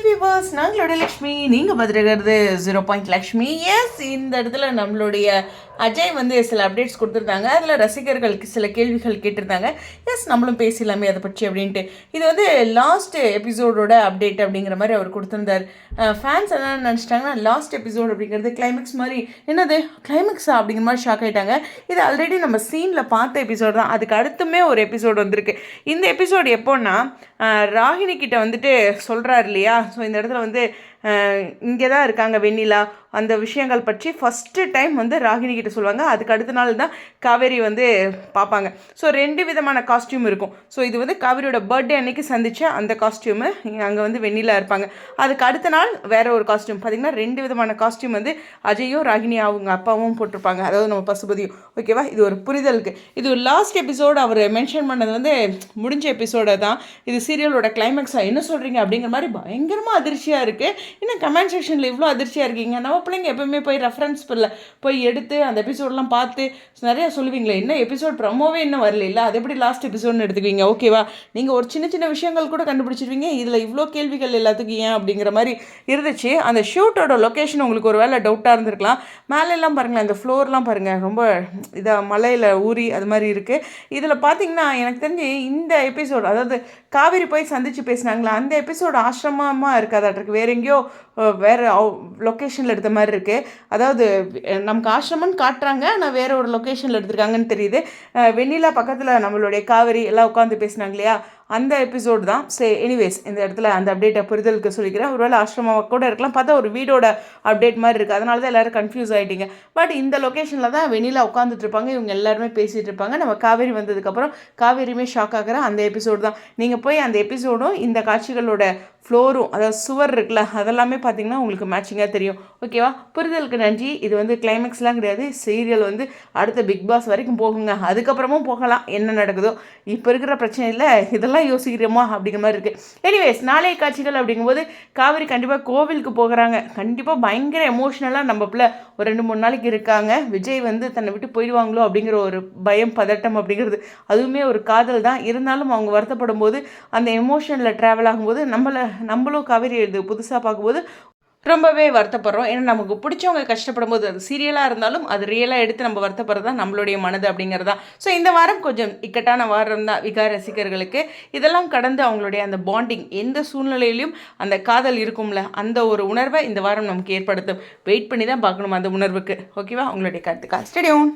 Viewers, நாங்களோட Lakshmi, நீங்கள் பார்த்துருக்கிறது 0 Lakshmi. S, இந்த இடத்துல நம்மளுடைய அஜய் வந்து சில அப்டேட்ஸ் கொடுத்துருந்தாங்க. அதில் ரசிகர்களுக்கு சில கேள்விகள் கேட்டிருந்தாங்க. எஸ், நம்மளும் பேசலாமே அதை பற்றி அப்படின்ட்டு. இது வந்து லாஸ்ட் எபிசோடோட அப்டேட் அப்படிங்கிற மாதிரி அவர் கொடுத்துருந்தார். ஃபேன்ஸ் என்ன நினச்சிட்டாங்கன்னா, லாஸ்ட் எபிசோட் அப்படிங்கிறது கிளைமேக்ஸ் மாதிரி, என்னது கிளைமேக்ஸா அப்படிங்கிற மாதிரி ஷாக் ஆகிட்டாங்க. இது ஆல்ரெடி நம்ம சீனில் பார்த்த எபிசோட் தான். அதுக்கு அடுத்துமே ஒரு எபிசோடு வந்திருக்கு. இந்த எபிசோடு எப்போன்னா, ராகினி கிட்ட வந்துட்டு சொல்கிறார் இல்லையா. ஸோ இந்த இடத்துல வந்து இங்கே தான் இருக்காங்க வெண்ணிலா, அந்த விஷயங்கள் பற்றி ஃபஸ்ட்டு டைம் வந்து ராகினி கிட்ட சொல்லுவாங்க. அதுக்கு அடுத்த நாள் தான் காவேரி வந்து பார்ப்பாங்க. ஸோ 2 விதமான காஸ்டியூம் இருக்கும். ஸோ இது வந்து காவேரியோட பர்த்டே அன்னைக்கு சந்திச்ச அந்த காஸ்டியூமு, அங்கே வந்து வெண்ணிலா இருப்பாங்க. அதுக்கு அடுத்த நாள் வேறு ஒரு காஸ்டியூம். பார்த்திங்கன்னா 2 விதமான காஸ்டியூம் வந்து அஜயும் ராகினி அவங்க அப்பாவும் போட்டிருப்பாங்க, அதாவது நம்ம பசுபதியும். ஓகேவா, இது ஒரு புரிதலுக்கு. இது ஒரு லாஸ்ட் எபிசோடு அவர் மென்ஷன் பண்ணது வந்து முடிஞ்ச எபிசோடை தான். இது சீரியலோட கிளைமேக்ஸாக என்ன சொல்கிறீங்க அப்படிங்கிற மாதிரி பயங்கரமாக அதிர்ச்சியாக இருக்குது. இன்னும் கமெண்ட் செக்ஷனில் இவ்வளோ அதிர்ச்சியாக இருக்கீங்க. நம்ம பிள்ளைங்க எப்போவுமே போய் ரெஃபரன்ஸ் போய் எடுத்து அந்த எபிசோடெலாம் பார்த்து நிறையா சொல்லுவீங்களே, இன்னும் எபிசோட் ப்ரமோவே இன்னும் வரல இல்லை, அது எப்படி லாஸ்ட் எபிசோட்னு எடுத்துக்குவீங்க? ஓகேவா, நீங்கள் ஒரு சின்ன சின்ன விஷயங்கள் கூட கண்டுபிடிச்சிருவீங்க. இதில் இவ்வளோ கேள்விகள் எல்லாத்துக்கும் ஏன் அப்படிங்கிற மாதிரி இருந்துச்சு. அந்த ஷூட்டோட லொக்கேஷன் உங்களுக்கு ஒரு வேளை டவுட்டாக இருந்திருக்கலாம். மேலெல்லாம் பாருங்களேன், அந்த ஃப்ளோர்லாம் பாருங்கள், ரொம்ப இதாக மலையில் ஊறி அது மாதிரி இருக்குது. இதில் பார்த்தீங்கன்னா எனக்கு தெரிஞ்சு இந்த எபிசோடு, அதாவது காவேரி போய் சந்தித்து பேசினாங்களா, அந்த எபிசோடு ஆசிரமமாக இருக்காதாட்டிருக்கு, வேற எங்கேயோ வேறு லொக்கேஷனில் எடுத்த மாதிரி இருக்குது. அதாவது நமக்கு ஆசிரமம்னு காட்டுறாங்க, ஆனால் வேறு ஒரு லொக்கேஷனில் எடுத்திருக்காங்கன்னு தெரியுது. வெண்ணிலா பக்கத்தில் நம்மளுடைய காவேரி எல்லாம் உட்காந்து பேசினாங்க இல்லையா, அந்த எபிசோடு தான். எனிவேஸ், இந்த இடத்துல அந்த அப்டேட்டை புரிதலுக்கு சொல்லிக்கிறேன். ஒருவேளை ஆசிரமமாக கூட இருக்கலாம், பார்த்தா ஒரு வீடோட அப்டேட் மாதிரி இருக்குது, அதனால தான் எல்லோரும் கன்ஃபியூஸ் ஆகிட்டீங்க. பட் இந்த லொக்கேஷனில் தான் வெண்ணிலா உட்காந்துட்டு இருப்பாங்க, இவங்க எல்லாருமே பேசிகிட்டு இருப்பாங்க. நம்ம காவேரி வந்ததுக்கப்புறம் காவேரியுமே ஷாக் ஆகிற அந்த எபிசோடு தான். நீங்கள் போய் அந்த எபிசோடும் இந்த காட்சிகளோட ஃப்ளோரும், அதாவது சுவர் இருக்குல்ல, அதெல்லாமே பார்த்தீங்கன்னா உங்களுக்கு மேட்சிங்காக தெரியும். ஓகேவா, புரிதலுக்கு நன்றி. இது வந்து கிளைமேக்ஸ்லாம் கிடையாது, சீரியல் வந்து அடுத்த பிக் பாஸ் வரைக்கும் போகுங்க, அதுக்கப்புறமும் போகலாம், என்ன நடக்குதோ. இப்போ இருக்கிற பிரச்சனை இல்லை, இதெல்லாம் யோசிக்கிறோமா அப்படிங்கிற மாதிரி இருக்குது. எனிவேஸ், நாளைய காட்சிகள் அப்படிங்கும்போது காவேரி கண்டிப்பாக கோவிலுக்கு போகிறாங்க. கண்டிப்பாக பயங்கர எமோஷ்னலாக நம்ம பிள்ளை ஒரு 2-3 நாளைக்கு இருக்காங்க. விஜய் வந்து தன்னை விட்டு போயிடுவாங்களோ அப்படிங்கிற ஒரு பயம், பதட்டம் அப்படிங்கிறது, அதுவுமே ஒரு காதல் தான். இருந்தாலும் அவங்க வருத்தப்படும் போது, அந்த எமோஷனில் ட்ராவல் ஆகும்போது நம்மளும் காவேரி இது புதுசாக பார்க்கும்போது ரொம்பவே வருத்தப்படுறோம். ஏன்னா நமக்கு பிடிச்சவங்க கஷ்டப்படும் போது, அது சீரியலாக இருந்தாலும் அது ரியலாக எடுத்து நம்ம வருத்தப்படுறது தான் நம்மளுடைய மனது அப்படிங்கிறது தான். ஸோ இந்த வாரம் கொஞ்சம் இக்கட்டான வாரம் தான் விகார ரசிகர்களுக்கு. இதெல்லாம் கடந்து அவங்களுடைய அந்த பாண்டிங், எந்த சூழ்நிலையிலையும் அந்த காதல் இருக்கும்ல, அந்த ஒரு உணர்வை இந்த வாரம் நமக்கு ஏற்படுத்தும். வெயிட் பண்ணி தான் பார்க்கணும் அந்த உணர்வுக்கு. ஓகேவா, உங்களுடைய கருத்துக்கா ஸ்டேடியோன்.